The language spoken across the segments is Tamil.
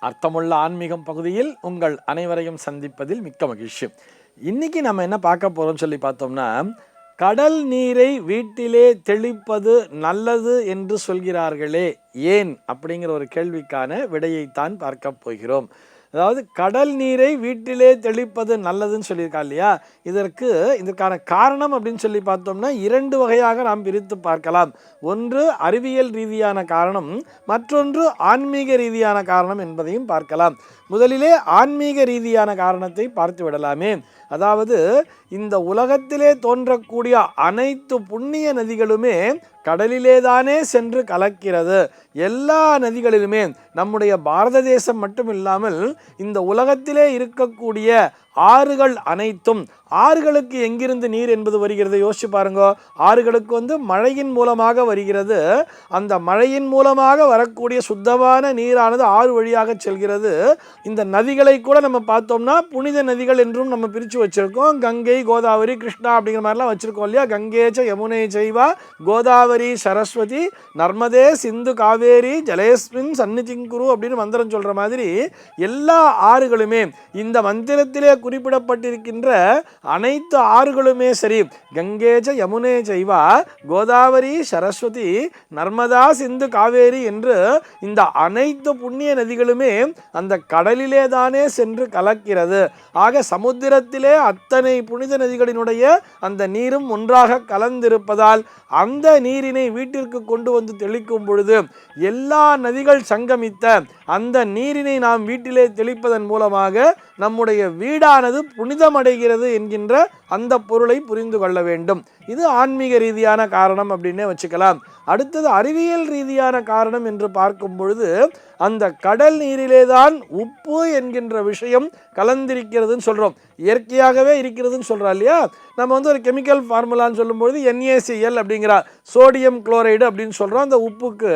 அர்த்தமுள்ள ஆன்மீகம் பகுதியில் உங்கள் அனைவரையும் சந்திப்பதில் மிக்க மகிழ்ச்சி. இன்னைக்கு நம்ம என்ன பார்க்க போறோம்னு சொல்லி பார்த்தோம்னா, கடல் நீரை வீட்டிலே தெளிப்பது நல்லது என்று சொல்கிறார்களே ஏன் அப்படிங்கிற ஒரு கேள்விக்கான விடையைத்தான் பார்க்க போகிறோம். அதாவது கடல் நீரை வீட்டிலே தெளிப்பது நல்லதுன்னு சொல்லியிருக்கா இல்லையா, இதற்கான காரணம் அப்படின்னு சொல்லி பார்த்தோம்னா 2 வகையாக நாம் பிரித்து பார்க்கலாம். ஒன்று அறிவியல் ரீதியான காரணம், மற்றொன்று ஆன்மீக ரீதியான காரணம் என்பதையும் பார்க்கலாம். முதலிலே ஆன்மீக ரீதியான காரணத்தை பார்த்து விடலாமே. அதாவது இந்த உலகத்திலே தோன்றக்கூடிய அனைத்து புண்ணிய நதிகளுமே கடலிலேதானே சென்று கலக்கிறது. எல்லா நதிகளிலுமே நம்முடைய பாரத தேசம் மட்டும் இல்லாமல் இந்த உலகத்திலே இருக்கக்கூடிய ஆறுகள் அனைத்தும், ஆறுகளுக்கு எங்கிருந்து நீர் என்பது வருகிறது யோசிச்சு பாருங்க. ஆறுகளுக்கு மழையின் மூலமாக வருகிறது. அந்த மழையின் மூலமாக வரக்கூடிய சுத்தமான நீரானது ஆறு வழியாக செல்கிறது. இந்த நதிகளை கூட நம்ம பார்த்தோம்னா புனித நதிகள் என்றும் நம்ம பிரித்து வச்சிருக்கோம். கங்கை, கோதாவரி, கிருஷ்ணா அப்படிங்கிற மாதிரிலாம் வச்சிருக்கோம் இல்லையா. கங்கேச்ச யமுனை செய்வா கோதாவரி சரஸ்வதி நர்மதே சிந்து காவேரி ஜலேஸ்மின் சன்னிதிங்குரு அப்படின்னு மந்திரம் சொல்ற மாதிரி எல்லா ஆறுகளுமே, இந்த மந்திரத்திலே குறிப்பிடப்பட்டிருக்கின்ற அனைத்து ஆறுகளுமே சரி, கங்கேச்ச யமுனே செய்வா கோதாவரி சரஸ்வதி நர்மதா சிந்து காவேரி என்று இந்த அனைத்து புண்ணிய நதிகளுமே அந்த கடலிலே தானே சென்று கலக்கிறது. ஆக சமுத்திரத்திலே அத்தனை புனித நதிகளினுடைய அந்த நீரும் ஒன்றாக கலந்திருப்பதால் அந்த நீரினை வீட்டிற்கு கொண்டு வந்து தெளிக்கும் பொழுது எல்லா நதிகள் சங்கமித்த அந்த நீரினை நாம் வீட்டிலே தெளிப்பதன் மூலமாக நம்முடைய வீடானது புனிதமடைகிறது என்கின்ற அந்த பொருளை புரிந்து கொள்ள வேண்டும். இது ஆன்மீக ரீதியான காரணம் அப்படின்னே வச்சுக்கலாம். அடுத்தது அறிவியல் ரீதியான காரணம் என்று பார்க்கும் பொழுது, அந்த கடல் நீரிலே தான் உப்பு என்கின்ற விஷயம் கலந்திருக்கிறதுன்னு சொல்கிறோம். இயற்கையாகவே இருக்கிறதுன்னு சொல்கிறோம் இல்லையா. நம்ம ஒரு கெமிக்கல் ஃபார்முலான்னு சொல்லும்பொழுது NaCl அப்படிங்கிற சோடியம் குளோரைடு அப்படின்னு சொல்கிறோம். அந்த உப்புக்கு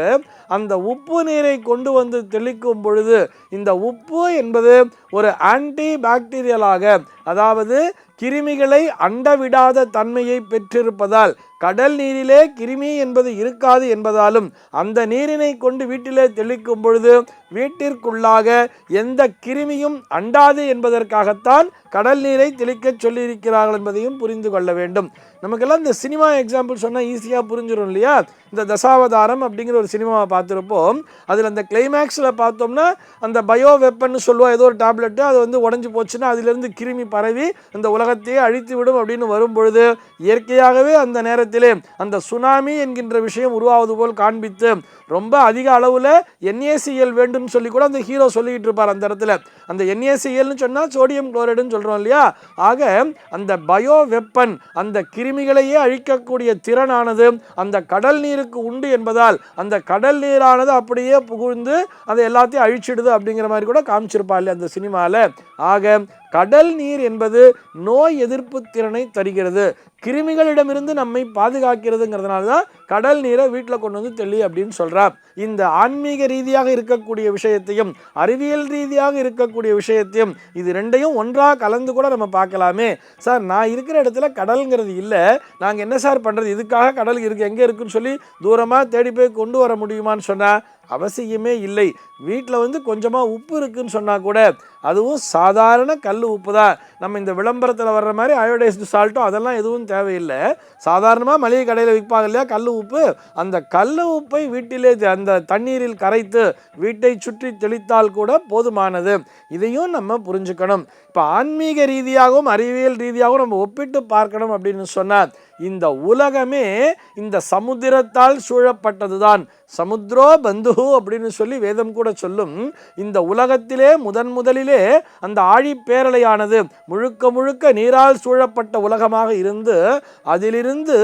அந்த உப்பு நீரை கொண்டு வந்து தெளிக்கும் பொழுது இந்த உப்பு என்பது ஒரு ஆன்டி பாக்டீரியலாக, அதாவது கிருமிகளை அண்டவிடாத தன்மையை பெற்றிருப்பதால் கடல் நீரிலே கிருமி என்பது இருக்காது என்பதாலும் அந்த நீரினை கொண்டு வீட்டிலே தெளிக்கும் பொழுது வீட்டிற்குள்ளாக எந்த கிருமியும் அண்டாது என்பதற்காகத்தான் கடல் நீரை தெளிக்க சொல்லியிருக்கிறார்கள் என்பதையும் புரிந்து கொள்ள வேண்டும். நமக்கெல்லாம் இந்த சினிமா எக்ஸாம்பிள் சொன்னால் ஈஸியாக புரிஞ்சிடும் இல்லையா. இந்த தசாவதாரம் அப்படிங்கிற ஒரு சினிமாவை பார்த்துருப்போம். அதில் அந்த கிளைமேக்ஸில் பார்த்தோம்னா அந்த பயோ வெப்பன்னு சொல்லுவோம், ஏதோ ஒரு டேப்லெட்டு அது உடஞ்சி போச்சுன்னா அதிலிருந்து கிருமி பரவி அந்த உலகத்தையே அழித்து விடும் அப்படின்னு வரும் பொழுது இயற்கையாகவே அந்த நேரத்திலே அந்த சுனாமி என்கின்ற விஷயம் உருவாவது போல் காண்பித்து ரொம்ப அதிக அளவில் NaCl வேண்டும் சொல்லி கூட அந்த ஹீரோ சொல்லிக்கிட்டு இருப்பார். அந்த இடத்துல அந்த NaClன்னு சொன்னால் சோடியம் குளோரைடுன்னு சொல்கிறோம் இல்லையா. ஆக அந்த பயோ வெப்பன், அந்த கிருமிகளையே அழிக்கக்கூடிய திறனானது அந்த கடல் நீருக்கு உண்டு என்பதால் அந்த கடல் நீரானது அப்படியே புகுந்து அதை எல்லாத்தையும் அழிச்சிடுது அப்படிங்கிற மாதிரி கூட காமிச்சிருப்பா இல்லையா அந்த சினிமாவில். ஆக கடல் நீர் என்பது நோய் எதிர்ப்பு திறனை தருகிறது, கிருமிகளிடமிருந்து நம்மை பாதுகாக்கிறதுங்கிறதுனால தான் கடல் நீரை வீட்டில் கொண்டு வந்து தெளி அப்படின்னு சொல்கிறார். இந்த ஆன்மீக ரீதியாக இருக்கக்கூடிய விஷயத்தையும் அறிவியல் ரீதியாக இருக்கக்கூடிய விஷயத்தையும் இது ரெண்டையும் ஒன்றாக கலந்து கூட நம்ம பார்க்கலாமே. சார், நான் இருக்கிற இடத்துல கடல்ங்கிறது இல்லை, நாங்கள் என்ன சார் பண்ணுறது, இதுக்காக கடல் இருக்குது எங்கே இருக்குன்னு சொல்லி தூரமாக தேடி போய் கொண்டு வர முடியுமான்னு சொன்னால் அவசியமே இல்லை. வீட்டில் கொஞ்சமாக உப்பு இருக்குன்னு சொன்னால் கூட அதுவும் சாதாரண கல் உப்பு தான். நம்ம இந்த விளம்பரத்தில் வர்ற மாதிரி அயோடைஸ்டு சால்ட்டோ அதெல்லாம் எதுவும் தேவையில்லை. சாதாரணமாக மளிகை கடையில் விற்பாங்க இல்லையா கல் உப்பு, அந்த கல் உப்பை வீட்டிலே அந்த தண்ணீரில் கரைத்து வீட்டை சுற்றி தெளித்தால் கூட போதுமானது. இதையும் நம்ம புரிஞ்சுக்கணும். இப்போ ஆன்மீக ரீதியாகவும் அறிவியல் ரீதியாகவும் நம்ம ஒப்பிட்டு பார்க்கணும் அப்படின்னு சொன்னால் இந்த உலகமே இந்த சமுத்திரத்தால் சூழப்பட்டது தான். சமுத்திரோ பந்து அப்படின்னு சொல்லி வேதம் கூட சொல்லும். இந்த உலகத்திலே முதலிலே அந்த ஆழிப்பேரலையானது முழுக்க முழுக்க நீரால் சூழப்பட்ட உலகமாக இருந்து அதிலிருந்து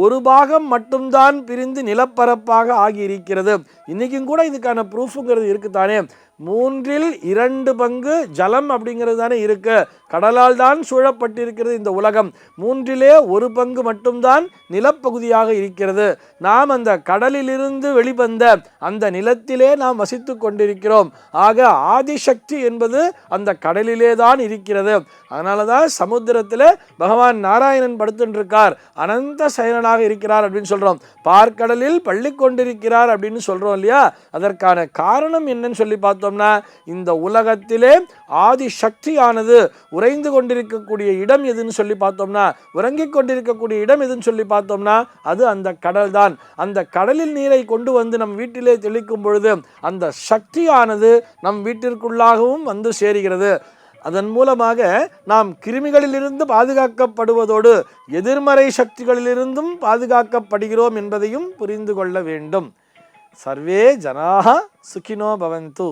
ஒரு பாகம் மட்டும்தான் பிரிந்து நிலப்பரப்பாக ஆகியிருக்கிறது. இன்னைக்கும் கூட இதுக்கான ப்ரூஃபுங்கிறது இருக்குதானே. 3/2 ஜலம் அப்படிங்கிறது தானே இருக்கு. கடலால் தான் சூழப்பட்டிருக்கிறது இந்த உலகம். 3 1 பங்கு மட்டும்தான் நிலப்பகுதியாக இருக்கிறது. நாம் அந்த கடலிலிருந்து வெளிவந்த அந்த நிலத்திலே நாம் வசித்து கொண்டிருக்கிறோம். ஆக ஆதிசக்தி என்பது அந்த கடலிலே தான் இருக்கிறது. அதனால தான் சமுத்திரத்தில் பகவான் நாராயணன் படுத்துட்டு இருக்கார், அனந்த சயனனாக இருக்கிறார் அப்படின்னு சொல்றோம். பார்க்கடலில் பள்ளி கொண்டிருக்கிறார் அப்படின்னு சொல்றோம் இல்லையா? அதற்கான காரணம் என்னன்னு சொல்லி பார்த்தோம்னா, இந்த உலகத்திலே ஆதிசக்தியானது உறைந்து கொண்டிருக்கக்கூடிய இடம் எதுன்னு சொல்லி பார்த்தோம்னா, உறங்கிக் கொண்டிருக்கக்கூடிய இடம் எதுன்னு சொல்லி பார்த்தோம்னா, அது அந்த கடல் தான். அந்த கடலில் நீரை கொண்டு வந்து நம் வீட்டிலே தெளிக்கும் பொழுது அந்த சக்தியானது நம் வீட்டிற்குள்ளாகவும் வந்து சேருகிறது. அதன் மூலமாக நாம் கிருமிகளிலிருந்து பாதுகாக்கப்படுவதோடு எதிர்மறை சக்திகளிலிருந்தும் பாதுகாக்கப்படுகிறோம் என்பதையும் புரிந்து கொள்ள வேண்டும். சர்வே ஜனாஹ சுகினோ பவந்து.